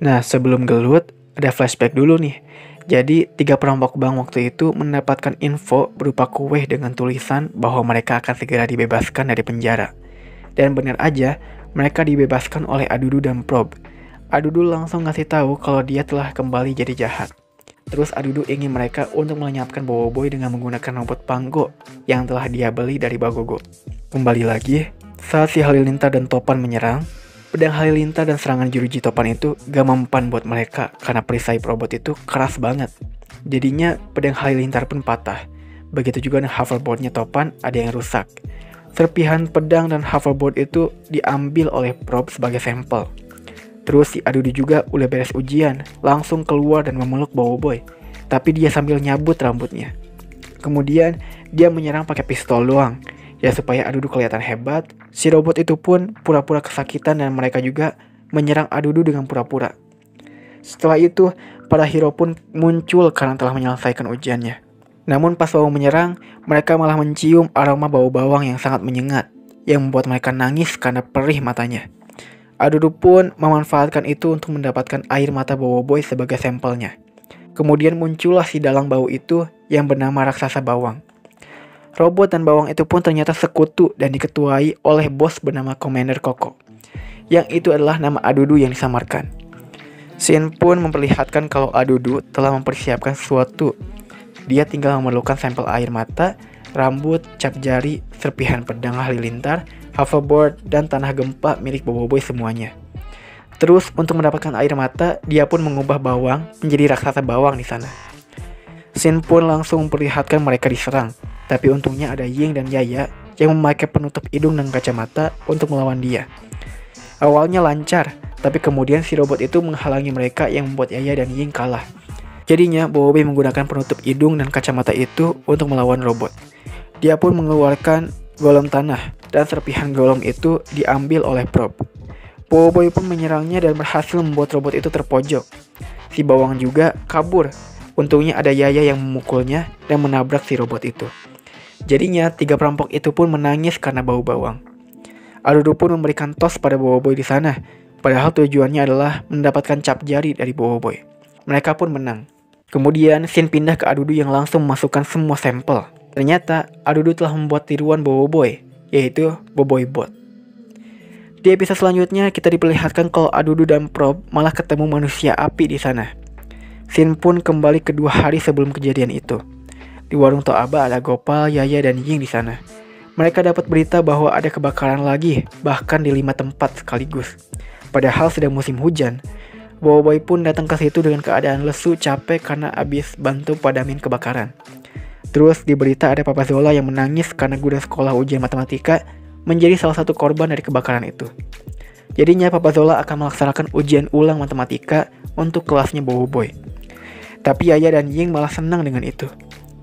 Nah, sebelum gelut, ada flashback dulu nih. Jadi, 3 perampok bank waktu itu mendapatkan info berupa kue dengan tulisan bahwa mereka akan segera dibebaskan dari penjara. Dan benar aja, mereka dibebaskan oleh Adudu dan Prob. Adudu langsung ngasih tahu kalau dia telah kembali jadi jahat. Terus Adudu ingin mereka untuk melenyapkan Boboiboy dengan menggunakan robot Pango yang telah dia beli dari Bagogo. Kembali lagi, saat si Halilintar dan Topan menyerang, pedang Halilintar dan serangan Juruji Topan itu gak mempan buat mereka karena perisai robot itu keras banget. Jadinya pedang Halilintar pun patah. Begitu juga dengan hoverboardnya Topan ada yang rusak. Serpihan pedang dan hoverboard itu diambil oleh Prob sebagai sampel. Terus si Adudu juga udah beres ujian, langsung keluar dan memeluk Boboiboy. Tapi dia sambil nyabut rambutnya. Kemudian dia menyerang pakai pistol doang. Ya supaya Adudu kelihatan hebat, si robot itu pun pura-pura kesakitan dan mereka juga menyerang Adudu dengan pura-pura. Setelah itu, para hero pun muncul karena telah menyelesaikan ujiannya. Namun pas mau menyerang, mereka malah mencium aroma bau bawang yang sangat menyengat, yang membuat mereka nangis karena perih matanya. Adudu pun memanfaatkan itu untuk mendapatkan air mata Boboiboy sebagai sampelnya. Kemudian muncullah si dalang bau itu yang bernama Raksasa Bawang. Robot dan bawang itu pun ternyata sekutu dan diketuai oleh bos bernama Commander Koko. Yang itu adalah nama Adudu yang disamarkan. Scene pun memperlihatkan kalau Adudu telah mempersiapkan sesuatu. Dia tinggal memerlukan sampel air mata, rambut, cap jari, serpihan pedang Halilintar, hoverboard, dan tanah gempa milik Boboiboy semuanya. Terus untuk mendapatkan air mata, dia pun mengubah bawang menjadi raksasa bawang di sana. Scene pun langsung memperlihatkan mereka diserang. Tapi untungnya ada Ying dan Yaya yang memakai penutup hidung dan kacamata untuk melawan dia. Awalnya lancar, tapi kemudian si robot itu menghalangi mereka yang membuat Yaya dan Ying kalah. Jadinya Boboiboy menggunakan penutup hidung dan kacamata itu untuk melawan robot. Dia pun mengeluarkan golem tanah dan serpihan golem itu diambil oleh Prob. Boboiboy pun menyerangnya dan berhasil membuat robot itu terpojok. Si bawang juga kabur. Untungnya ada Yaya yang memukulnya dan menabrak si robot itu. Jadinya 3 perampok itu pun menangis karena bau bawang. Adudu pun memberikan tos pada Boboiboy di sana, padahal tujuannya adalah mendapatkan cap jari dari Boboiboy. Mereka pun menang. Kemudian scene pindah ke Adudu yang langsung memasukkan semua sampel. Ternyata Adudu telah membuat tiruan Boboiboy, yaitu Boboibot. Di episode selanjutnya kita diperlihatkan kalau Adudu dan Prob malah ketemu manusia api di sana. Scene pun kembali ke 2 hari sebelum kejadian itu. Di warung Toaba ada Gopal, Yaya, dan Ying di sana. Mereka dapat berita bahwa ada kebakaran lagi, bahkan di 5 tempat sekaligus. Padahal sedang musim hujan. Boboiboy pun datang ke situ dengan keadaan lesu, capek karena habis bantu padamin kebakaran. Terus di berita ada Papa Zola yang menangis karena guru sekolah ujian matematika menjadi salah satu korban dari kebakaran itu. Jadinya Papa Zola akan melaksanakan ujian ulang matematika untuk kelasnya Boboiboy. Tapi Yaya dan Ying malah senang dengan itu.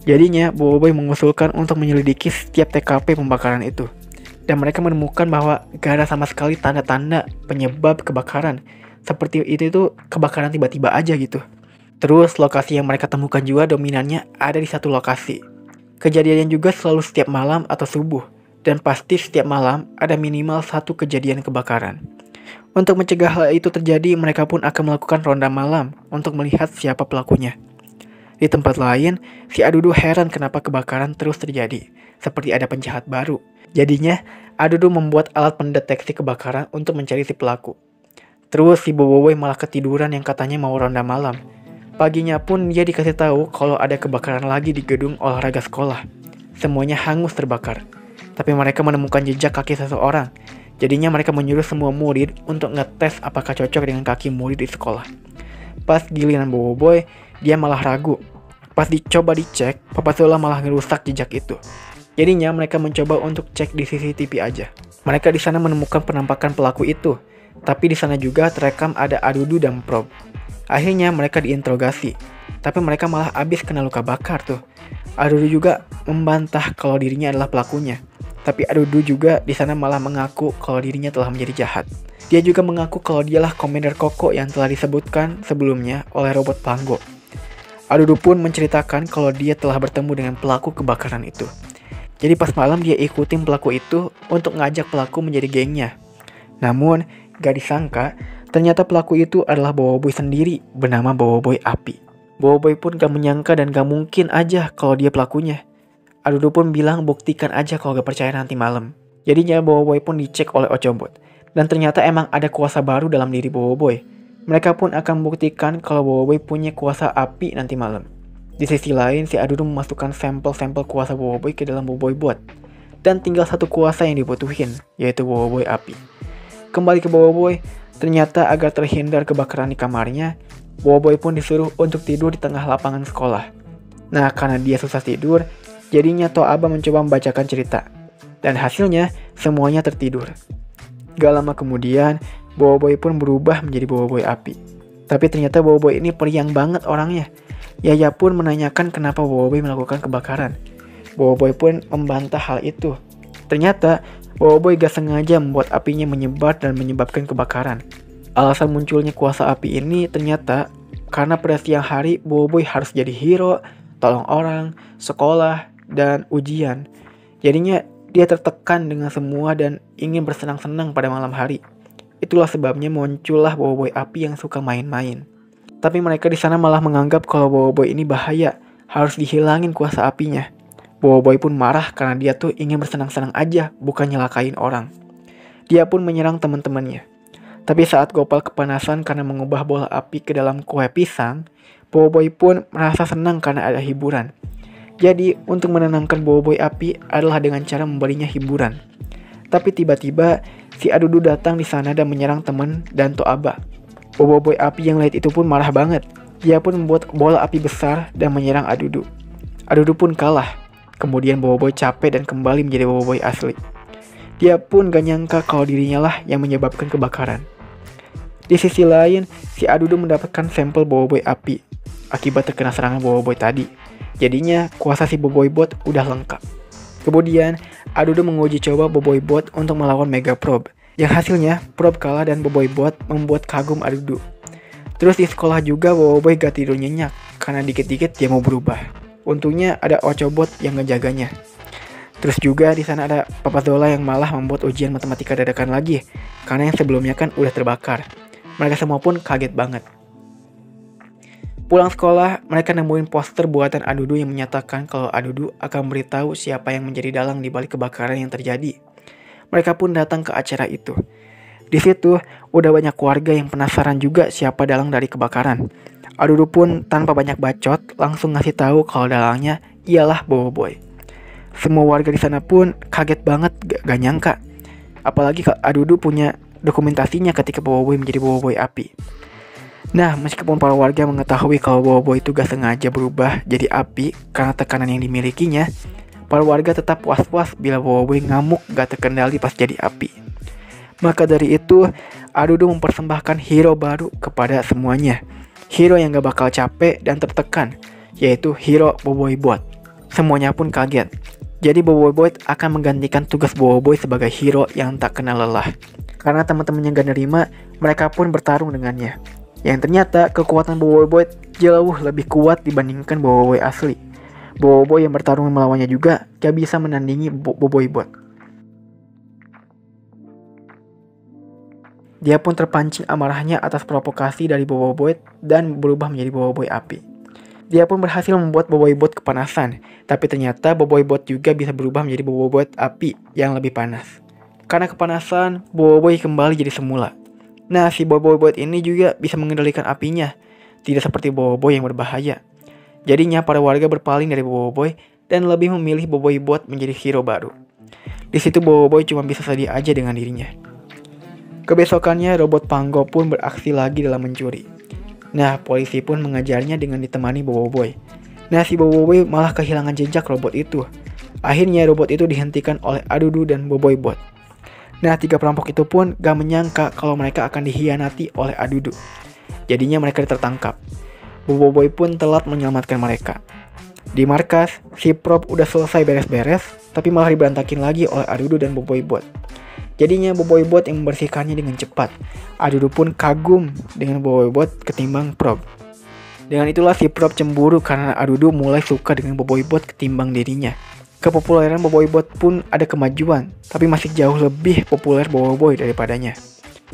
Jadinya Boboiboy mengusulkan untuk menyelidiki setiap TKP pembakaran itu. Dan mereka menemukan bahwa gak ada sama sekali tanda-tanda penyebab kebakaran. Seperti itu tuh kebakaran tiba-tiba aja gitu. Terus lokasi yang mereka temukan juga dominannya ada di satu lokasi. Kejadiannya juga selalu setiap malam atau subuh. Dan pasti setiap malam ada minimal 1 kejadian kebakaran. Untuk mencegah hal itu terjadi, mereka pun akan melakukan ronda malam untuk melihat siapa pelakunya. Di tempat lain, si Adudu heran kenapa kebakaran terus terjadi, seperti ada penjahat baru. Jadinya, Adudu membuat alat pendeteksi kebakaran untuk mencari si pelaku. Terus si Boboiboy malah ketiduran yang katanya mau ronda malam. Paginya pun dia dikasih tahu kalau ada kebakaran lagi di gedung olahraga sekolah. Semuanya hangus terbakar. Tapi mereka menemukan jejak kaki seseorang. Jadinya mereka menyuruh semua murid untuk ngetes apakah cocok dengan kaki murid di sekolah. Pas giliran Boboiboy, dia malah ragu. Pas dicoba dicek, Papa Zola malah ngerusak jejak itu. Jadinya mereka mencoba untuk cek di CCTV aja. Mereka di sana menemukan penampakan pelaku itu, tapi di sana juga terekam ada Adudu dan Prob. Akhirnya mereka diinterogasi, tapi mereka malah habis kena luka bakar tuh. Adudu juga membantah kalau dirinya adalah pelakunya. Tapi Adudu juga di sana malah mengaku kalau dirinya telah menjadi jahat. Dia juga mengaku kalau dialah Commander Koko yang telah disebutkan sebelumnya oleh robot Pango. Adudu pun menceritakan kalau dia telah bertemu dengan pelaku kebakaran itu. Jadi pas malam dia ikutin pelaku itu untuk ngajak pelaku menjadi gengnya. Namun, gak disangka, ternyata pelaku itu adalah Boboiboy sendiri bernama Boboiboy Api. Boboiboy pun gak menyangka dan gak mungkin aja kalau dia pelakunya. Adudu pun bilang buktikan aja kalau gak percaya nanti malam. Jadinya Boboiboy pun dicek oleh Ochobot. Dan ternyata emang ada kuasa baru dalam diri Boboiboy. Mereka pun akan membuktikan kalau Boboiboy punya kuasa api nanti malam. Di sisi lain, si Adudu memasukkan sampel-sampel kuasa Boboiboy ke dalam Boboiboy. Dan tinggal satu kuasa yang dibutuhin, yaitu Boboiboy Api. Kembali ke Boboiboy, ternyata agar terhindar kebakaran di kamarnya, Boboiboy pun disuruh untuk tidur di tengah lapangan sekolah. Nah, karena dia susah tidur, jadinya Toaba mencoba membacakan cerita. Dan hasilnya, semuanya tertidur. Gak lama kemudian, Boboiboy pun berubah menjadi Boboiboy Api. Tapi ternyata Boboiboy ini periang banget orangnya. Yaya pun menanyakan kenapa Boboiboy melakukan kebakaran. Boboiboy pun membantah hal itu. Ternyata, Boboiboy gak sengaja membuat apinya menyebar dan menyebabkan kebakaran. Alasan munculnya kuasa api ini ternyata karena pada siang hari Boboiboy harus jadi hero, tolong orang, sekolah, dan ujian. Jadinya dia tertekan dengan semua dan ingin bersenang-senang pada malam hari. Itulah sebabnya muncullah Boboiboy Api yang suka main-main. Tapi mereka di sana malah menganggap kalau Boboiboy ini bahaya, harus dihilangin kuasa apinya. Boboiboy pun marah karena dia tuh ingin bersenang-senang aja, bukan nyelakain orang. Dia pun menyerang teman-temannya. Tapi saat Gopal kepanasan karena mengubah bola api ke dalam kue pisang, Boboiboy pun merasa senang karena ada hiburan. Jadi, untuk menenangkan Boboiboy Api adalah dengan cara memberinya hiburan. Tapi tiba-tiba, si Adudu datang di sana dan menyerang teman dan Toaba. Boboiboy Api yang lihat itu pun marah banget. Dia pun membuat bola api besar dan menyerang Adudu. Adudu pun kalah. Kemudian Boboiboy capek dan kembali menjadi Boboiboy asli. Dia pun gak nyangka kalau dirinya lah yang menyebabkan kebakaran. Di sisi lain, si Adudu mendapatkan sampel Boboiboy Api akibat terkena serangan Boboiboy tadi. Jadinya, kuasa si Boboiboy udah lengkap. Kemudian, Adudu menguji coba Boboiboy untuk melawan Mega Probe. Yang hasilnya, Probe kalah dan Boboiboy membuat kagum Adudu. Terus di sekolah juga Boboiboy gak tidur nyenyak, karena dikit-dikit dia mau berubah. Untungnya ada Ochobot yang ngejaganya. Terus juga di sana ada Papa Zola yang malah membuat ujian matematika dadakan lagi, karena yang sebelumnya kan udah terbakar. Mereka semua pun kaget banget. Pulang sekolah, mereka nemuin poster buatan Adudu yang menyatakan kalau Adudu akan memberitahu siapa yang menjadi dalang di balik kebakaran yang terjadi. Mereka pun datang ke acara itu. Di situ, udah banyak warga yang penasaran juga siapa dalang dari kebakaran. Adudu pun tanpa banyak bacot langsung ngasih tahu kalau dalangnya ialah Boboiboy. Semua warga di sana pun kaget banget, gak nyangka. Apalagi Adudu punya dokumentasinya ketika Boboiboy menjadi Boboiboy Api. Nah, meskipun para warga mengetahui kalau Boboiboy itu gak sengaja berubah jadi api karena tekanan yang dimilikinya, para warga tetap puas-puas bila Boboiboy ngamuk gak terkendali pas jadi api. Maka dari itu, Adudu mempersembahkan hero baru kepada semuanya. Hero yang gak bakal capek dan tertekan, yaitu hero Boboiboy. Semuanya pun kaget. Jadi Boboiboy akan menggantikan tugas Boboiboy sebagai hero yang tak kenal lelah. Karena teman-temannya gak nerima, mereka pun bertarung dengannya. Yang ternyata kekuatan Boboiboy jauh lebih kuat dibandingkan Boboiboy asli. Boboiboy yang bertarung melawannya juga gak bisa menandingi Boboiboy. Dia pun terpancing amarahnya atas provokasi dari Boboiboy dan berubah menjadi Boboiboy Api. Dia pun berhasil membuat Boboiboy kepanasan, tapi ternyata Boboiboy juga bisa berubah menjadi Boboiboy Api yang lebih panas. Karena kepanasan, Boboiboy kembali jadi semula. Nah, si Boboiboy ini juga bisa mengendalikan apinya, tidak seperti Boboiboy yang berbahaya. Jadinya para warga berpaling dari Boboiboy dan lebih memilih Boboiboy menjadi hero baru. Di situ Boboiboy cuma bisa sedih aja dengan dirinya. Kebesokannya robot Pango pun beraksi lagi dalam mencuri. Nah, polisi pun mengajarnya dengan ditemani Boboiboy. Nah, si Boboiboy malah kehilangan jejak robot itu. Akhirnya robot itu dihentikan oleh Adudu dan Boboiboy. Nah, 3 perampok itu pun gak menyangka kalau mereka akan dikhianati oleh Adudu. Jadinya mereka tertangkap. Boboiboy pun telat menyelamatkan mereka. Di markas, si Probe udah selesai beres-beres, tapi malah diberantakin lagi oleh Adudu dan Boboiboy. Jadinya Boboiboy yang membersihkannya dengan cepat. Adudu pun kagum dengan Boboiboy ketimbang Probe. Dengan itulah si Prob cemburu karena Adudu mulai suka dengan Boboiboy ketimbang dirinya. Kepopuleran Boboiboy pun ada kemajuan, tapi masih jauh lebih populer Boboiboy daripadanya.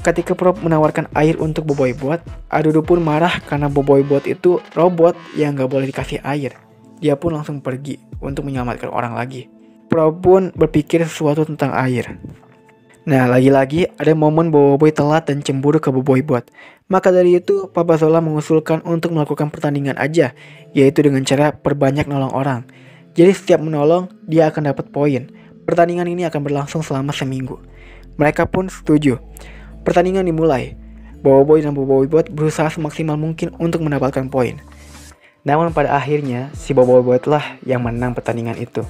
Ketika Prob menawarkan air untuk Boboiboy, Adudu pun marah karena Boboiboy itu robot yang gak boleh dikasih air. Dia pun langsung pergi untuk menyelamatkan orang lagi. Prob pun berpikir sesuatu tentang air. Nah, lagi-lagi ada momen Boboiboy telat dan cemburu ke Boboiboy. Maka dari itu, Papa Zola mengusulkan untuk melakukan pertandingan aja, yaitu dengan cara perbanyak nolong orang. Jadi setiap menolong, dia akan dapat poin. Pertandingan ini akan berlangsung selama seminggu. Mereka pun setuju. Pertandingan dimulai. Boboiboy dan Boboiboy berusaha semaksimal mungkin untuk mendapatkan poin. Namun pada akhirnya, si Boboiboy lah yang menang pertandingan itu.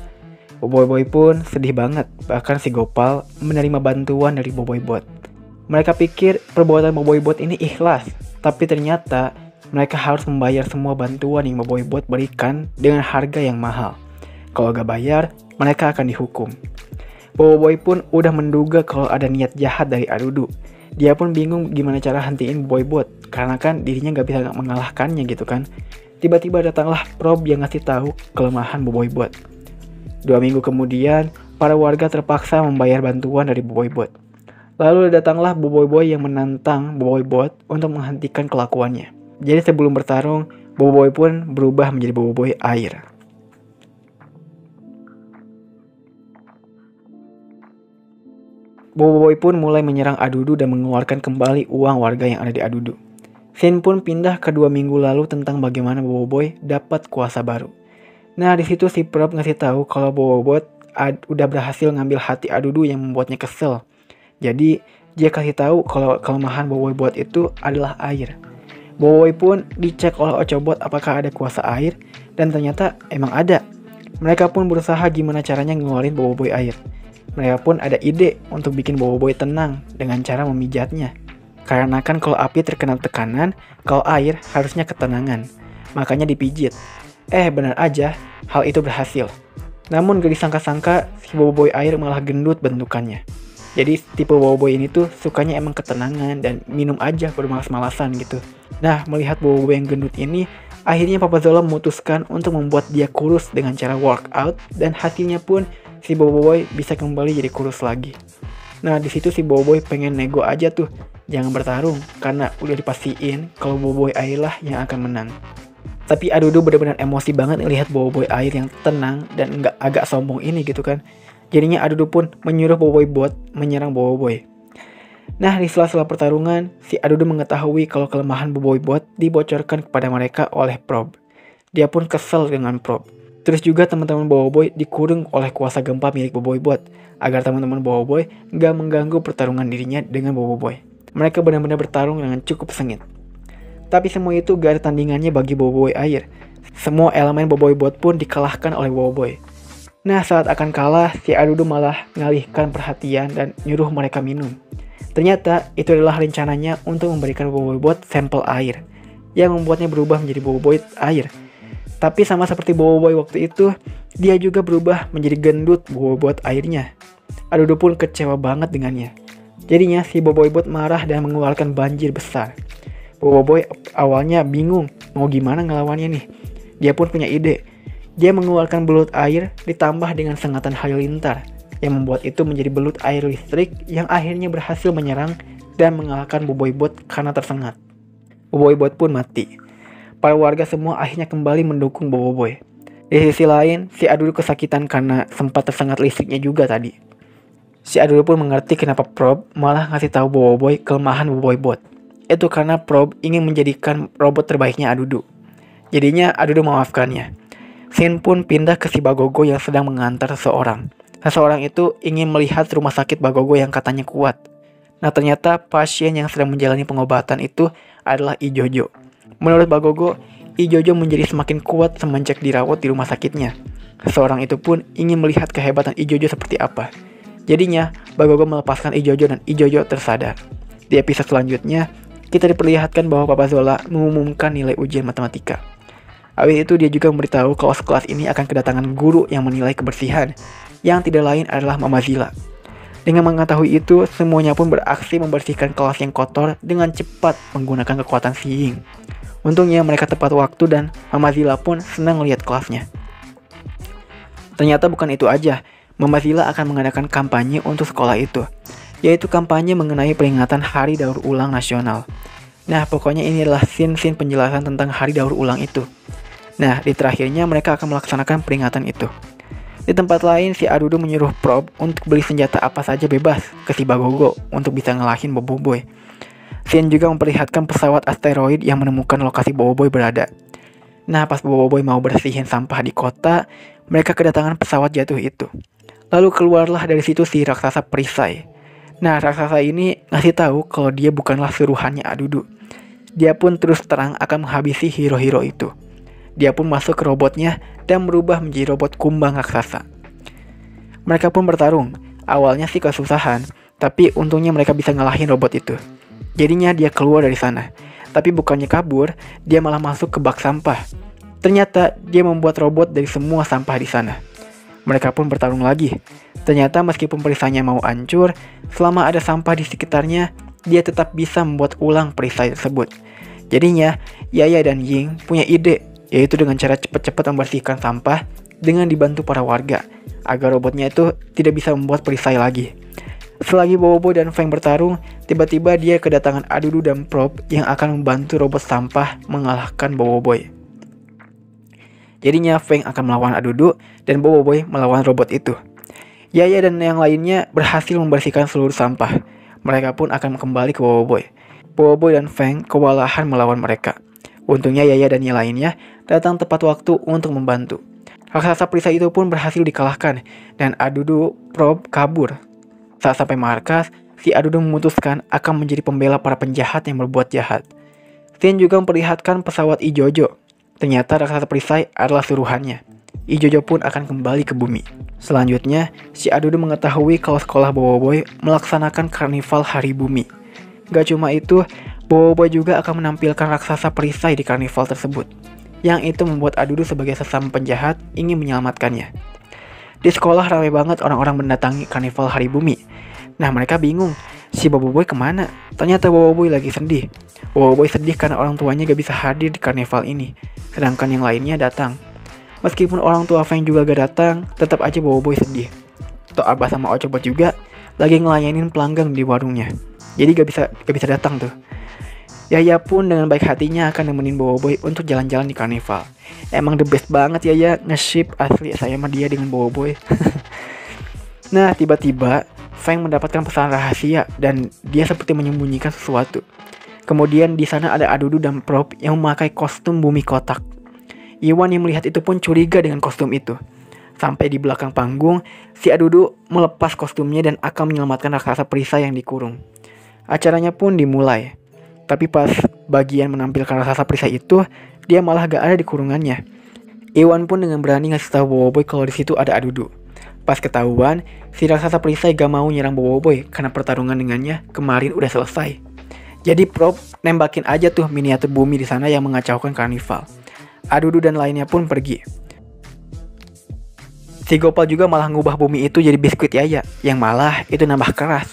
Boboiboy pun sedih banget, bahkan si Gopal menerima bantuan dari Boboiboy. Mereka pikir perbuatan Boboiboy ini ikhlas, tapi ternyata mereka harus membayar semua bantuan yang Boboiboy berikan dengan harga yang mahal. Kalau gak bayar, mereka akan dihukum. Boboiboy pun udah menduga kalau ada niat jahat dari Adudu. Dia pun bingung gimana cara hentiin Boboiboy, karena kan dirinya gak bisa mengalahkannya gitu kan. Tiba-tiba datanglah Prob yang ngasih tahu kelemahan Boboiboy. 2 minggu kemudian, para warga terpaksa membayar bantuan dari Boboiboy. Lalu datanglah Boboiboy yang menantang Boboiboy untuk menghentikan kelakuannya. Jadi sebelum bertarung, Boboiboy pun berubah menjadi Boboiboy air. Boboiboy pun mulai menyerang Adudu dan mengeluarkan kembali uang warga yang ada di Adudu. Scene pun pindah ke 2 minggu lalu tentang bagaimana Boboiboy dapat kuasa baru. Nah, di situ si Prob ngasih tahu kalau Boboiboy udah berhasil ngambil hati Adudu yang membuatnya kesel. Jadi, dia kasih tahu kalau kelemahan Boboiboy itu adalah air. Boboiboy pun dicek oleh Ochobot apakah ada kuasa air, dan ternyata emang ada. Mereka pun berusaha gimana caranya ngeluarin Boboiboy air. Mereka pun ada ide untuk bikin Boboiboy tenang dengan cara memijatnya. Karena kan kalau api terkena tekanan, kalau air harusnya ketenangan. Makanya dipijit. Benar aja, hal itu berhasil. Namun gak disangka-sangka si Boboiboy air malah gendut bentukannya. Jadi tipe Boboiboy ini tuh sukanya emang ketenangan dan minum aja bermalas-malasan gitu. Nah, melihat Boboiboy yang gendut ini, akhirnya Papa Zola memutuskan untuk membuat dia kurus dengan cara workout, dan hasilnya pun si Boboiboy bisa kembali jadi kurus lagi. Nah, di situ si Boboiboy pengen nego aja tuh, jangan bertarung karena udah dipastiin kalau Boboiboy air lah yang akan menang. Tapi Adudu benar-benar emosi banget lihat Boboiboy air yang tenang dan nggak agak sombong ini gitu kan. Jadinya Adudu pun menyuruh Boboiboy menyerang Boboiboy. Nah, di sela-sela pertarungan, si Adudu mengetahui kalau kelemahan Boboiboy dibocorkan kepada mereka oleh Prob. Dia pun kesel dengan Prob. Terus juga teman-teman Boboiboy dikurung oleh kuasa gempa milik Boboiboy agar teman-teman Boboiboy nggak mengganggu pertarungan dirinya dengan Boboiboy. Mereka benar-benar bertarung dengan cukup sengit. Tapi semua itu gak ada tandingannya bagi Boboiboy air. Semua elemen Boboiboy pun dikalahkan oleh Boboiboy. Nah, saat akan kalah, si Adudu malah mengalihkan perhatian dan nyuruh mereka minum. Ternyata itu adalah rencananya untuk memberikan Boboiboy sampel air, yang membuatnya berubah menjadi Boboiboy air. Tapi sama seperti Boboiboy waktu itu, dia juga berubah menjadi gendut Boboiboy airnya. Adudu pun kecewa banget dengannya. Jadinya si Boboiboy marah dan mengeluarkan banjir besar. Boboiboy awalnya bingung mau gimana ngelawannya nih. Dia pun punya ide. Dia mengeluarkan belut air ditambah dengan sengatan halilintar yang membuat itu menjadi belut air listrik yang akhirnya berhasil menyerang dan mengalahkan Boboiboy karena tersengat. Boboiboy pun mati. Para warga semua akhirnya kembali mendukung Boboiboy. Di sisi lain, si Adudu kesakitan karena sempat tersengat listriknya juga tadi. Si Adudu pun mengerti kenapa Prob malah ngasih tahu Boboiboy kelemahan Boboiboy. Itu karena Prob ingin menjadikan robot terbaiknya Adudu. Jadinya Adudu memaafkannya. Scene pun pindah ke si Bagogo yang sedang mengantar seseorang. Seseorang itu ingin melihat rumah sakit Bagogo yang katanya kuat. Nah, ternyata pasien yang sedang menjalani pengobatan itu adalah Ijojo. Menurut Bagogo, Ijojo menjadi semakin kuat semenjak dirawat di rumah sakitnya. Seseorang itu pun ingin melihat kehebatan Ijojo seperti apa. Jadinya, Bagogo melepaskan Ijojo dan Ijojo tersadar. Di episode selanjutnya, kita diperlihatkan bahwa Papa Zola mengumumkan nilai ujian matematika. Habis itu dia juga memberitahu kalau sekelas ini akan kedatangan guru yang menilai kebersihan, yang tidak lain adalah Mama Zila. Dengan mengetahui itu, semuanya pun beraksi membersihkan kelas yang kotor dengan cepat menggunakan kekuatan Seeing. Untungnya mereka tepat waktu dan Mama Zilla pun senang lihat kelasnya. Ternyata bukan itu aja, Mama Zilla akan mengadakan kampanye untuk sekolah itu, yaitu kampanye mengenai peringatan Hari Daur Ulang Nasional. Nah, pokoknya ini adalah scene penjelasan tentang Hari Daur Ulang itu. Nah, di terakhirnya mereka akan melaksanakan peringatan itu. Di tempat lain, si Adudu menyuruh Prob untuk beli senjata apa saja bebas ke si Bagogo untuk bisa ngalahin Boboiboy. Scene juga memperlihatkan pesawat asteroid yang menemukan lokasi Boboiboy berada. Nah, pas Boboiboy mau bersihin sampah di kota, mereka kedatangan pesawat jatuh itu. Lalu keluarlah dari situ si raksasa perisai. Nah, raksasa ini ngasih tahu kalau dia bukanlah suruhannya Adudu. Dia pun terus terang akan menghabisi hero-hero itu. Dia pun masuk ke robotnya dan berubah menjadi robot kumbang raksasa. Mereka pun bertarung. Awalnya sih kesusahan, tapi untungnya mereka bisa ngalahin robot itu. Jadinya dia keluar dari sana. Tapi bukannya kabur, dia malah masuk ke bak sampah. Ternyata dia membuat robot dari semua sampah di sana. Mereka pun bertarung lagi. Ternyata meskipun perisainya mau hancur, selama ada sampah di sekitarnya, dia tetap bisa membuat ulang perisai tersebut. Jadinya, Yaya dan Ying punya ide, yaitu dengan cara cepat-cepat membersihkan sampah dengan dibantu para warga, agar robotnya itu tidak bisa membuat perisai lagi. Selagi Boboiboy dan Feng bertarung, tiba-tiba dia kedatangan Adudu dan Prob yang akan membantu robot sampah mengalahkan Boboiboy. Jadinya Feng akan melawan Adudu dan Boboiboy melawan robot itu. Yaya dan yang lainnya berhasil membersihkan seluruh sampah. Mereka pun akan kembali ke Boboiboy. Boboiboy dan Feng kewalahan melawan mereka. Untungnya Yaya dan yang lainnya datang tepat waktu untuk membantu. Raksasa perisai itu pun berhasil dikalahkan dan Adudu Prob kabur. Saat sampai markas, si Adudu memutuskan akan menjadi pembela para penjahat yang berbuat jahat. Scene juga memperlihatkan pesawat Ijojo. Ternyata raksasa perisai adalah suruhannya. Ijojo pun akan kembali ke bumi. Selanjutnya, si Adudu mengetahui kalau sekolah Boboiboy melaksanakan karnival Hari Bumi. Gak cuma itu, Boboiboy juga akan menampilkan raksasa perisai di karnival tersebut. Yang itu membuat Adudu sebagai sesama penjahat ingin menyelamatkannya. Di sekolah ramai banget orang-orang mendatangi karnival Hari Bumi. Nah, mereka bingung, si Boboiboy kemana? Ternyata Boboiboy lagi sedih. Boboiboy sedih karena orang tuanya gak bisa hadir di karnival ini, sedangkan yang lainnya datang. Meskipun orang tua Feng juga gak datang, tetap aja Boboiboy sedih. Tok Abah sama Ocobot juga lagi ngelayanin pelanggan di warungnya, jadi gak bisa datang tuh. Yaya pun dengan baik hatinya akan nemenin Boboiboy untuk jalan-jalan di karnival. Emang the best banget Yaya, nge-ship asli saya sama dia dengan Boboiboy. Nah, tiba-tiba Feng mendapatkan pesan rahasia dan dia seperti menyembunyikan sesuatu. Kemudian di sana ada Adudu dan Prob yang memakai kostum bumi kotak. Iwan yang melihat itu pun curiga dengan kostum itu. Sampai di belakang panggung, si Adudu melepas kostumnya dan akan menyelamatkan raksasa perisai yang dikurung. Acaranya pun dimulai. Tapi pas bagian menampilkan raksasa perisai itu, dia malah gak ada di kurungannya. Iwan pun dengan berani ngasih tahu Boboiboy kalau di situ ada Adudu. Pas ketahuan, si raksasa perisai gak mau nyerang Boboiboy karena pertarungan dengannya kemarin udah selesai. Jadi Prob nembakin aja tuh miniatur bumi di sana yang mengacaukan karnival. Adudu dan lainnya pun pergi. Si Gopal juga malah ngubah bumi itu jadi biskuit Yaya, yang malah itu nambah keras.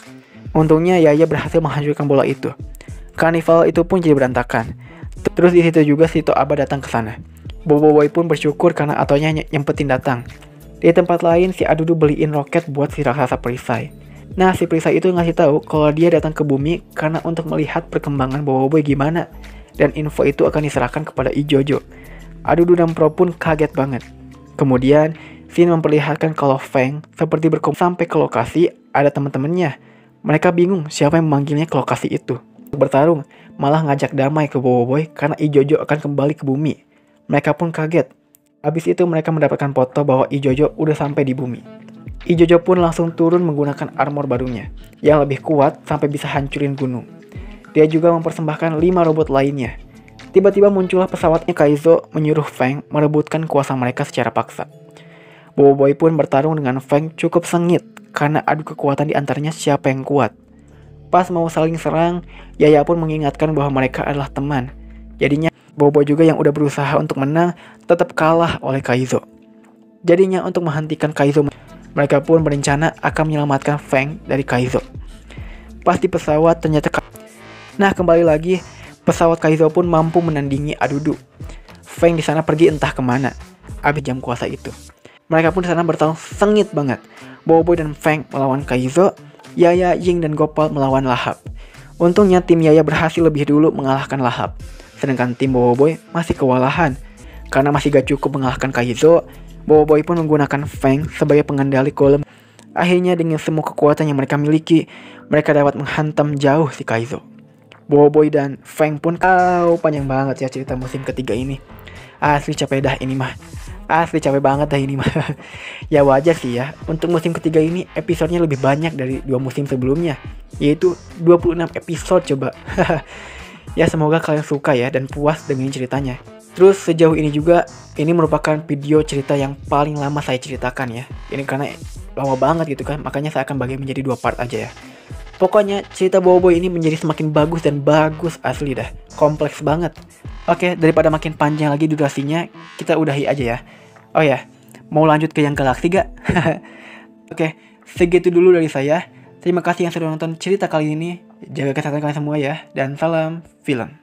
Untungnya Yaya berhasil menghancurkan bola itu. Karnival itu pun jadi berantakan. Terus di situ juga si Tok Abah datang ke sana. Boboiboy pun bersyukur karena Atonya nyempetin datang. Di tempat lain si Adudu beliin roket buat si raksasa perisai. Nah, si perisai itu ngasih tahu kalau dia datang ke bumi karena untuk melihat perkembangan Boboiboy gimana, dan info itu akan diserahkan kepada Ijojo. Adudu dan Pro pun kaget banget. Kemudian, Finn memperlihatkan kalau Feng seperti sampai ke lokasi ada teman-temannya. Mereka bingung siapa yang memanggilnya ke lokasi itu. Bertarung, malah ngajak damai ke Boboiboy karena Ijojo akan kembali ke bumi. Mereka pun kaget. Habis itu mereka mendapatkan foto bahwa Ijojo udah sampai di bumi. Ijojo pun langsung turun menggunakan armor barunya, yang lebih kuat sampai bisa hancurin gunung. Dia juga mempersembahkan 5 robot lainnya. Tiba-tiba muncullah pesawatnya Kaizo menyuruh Feng merebutkan kuasa mereka secara paksa. Boboiboy pun bertarung dengan Feng cukup sengit karena adu kekuatan di antaranya siapa yang kuat. Pas mau saling serang, Yaya pun mengingatkan bahwa mereka adalah teman. Jadinya Boboiboy juga yang udah berusaha untuk menang tetap kalah oleh Kaizo. Jadinya untuk menghentikan Kaizo, mereka pun berencana akan menyelamatkan Feng dari Kaizo. Pas di pesawat ternyata Nah, kembali lagi Pesawat Kaizo pun mampu menandingi Adudu. Feng di sana pergi entah kemana abis jam kuasa itu. Mereka pun di sana bertarung sengit banget. Boboiboy dan Feng melawan Kaizo, Yaya, Ying, dan Gopal melawan Lahap. Untungnya tim Yaya berhasil lebih dulu mengalahkan Lahap, sedangkan tim Boboiboy masih kewalahan. Karena masih gak cukup mengalahkan Kaizo, Boboiboy pun menggunakan Feng sebagai pengendali golem. Akhirnya dengan semua kekuatan yang mereka miliki, mereka dapat menghantam jauh si Kaizo. Boboiboy dan Feng pun panjang banget ya cerita musim ketiga ini. Asli capek dah ini mah. Asli capek banget dah ini mah. Ya wajar sih ya, untuk musim ketiga ini episodenya lebih banyak dari 2 musim sebelumnya, yaitu 26 episode coba. Ya semoga kalian suka ya dan puas dengan ceritanya. Terus sejauh ini juga, ini merupakan video cerita yang paling lama saya ceritakan ya. Ini karena lama banget gitu kan, makanya saya akan bagi menjadi 2 part aja ya. Pokoknya cerita Boboiboy ini menjadi semakin bagus dan bagus asli dah. Kompleks banget. Oke, daripada makin panjang lagi durasinya, kita udahi aja ya. Oh ya, mau lanjut ke yang galaksi gak? Oke, segitu dulu dari saya. Terima kasih yang sudah nonton cerita kali ini. Jaga kesehatan kalian semua ya. Dan salam film.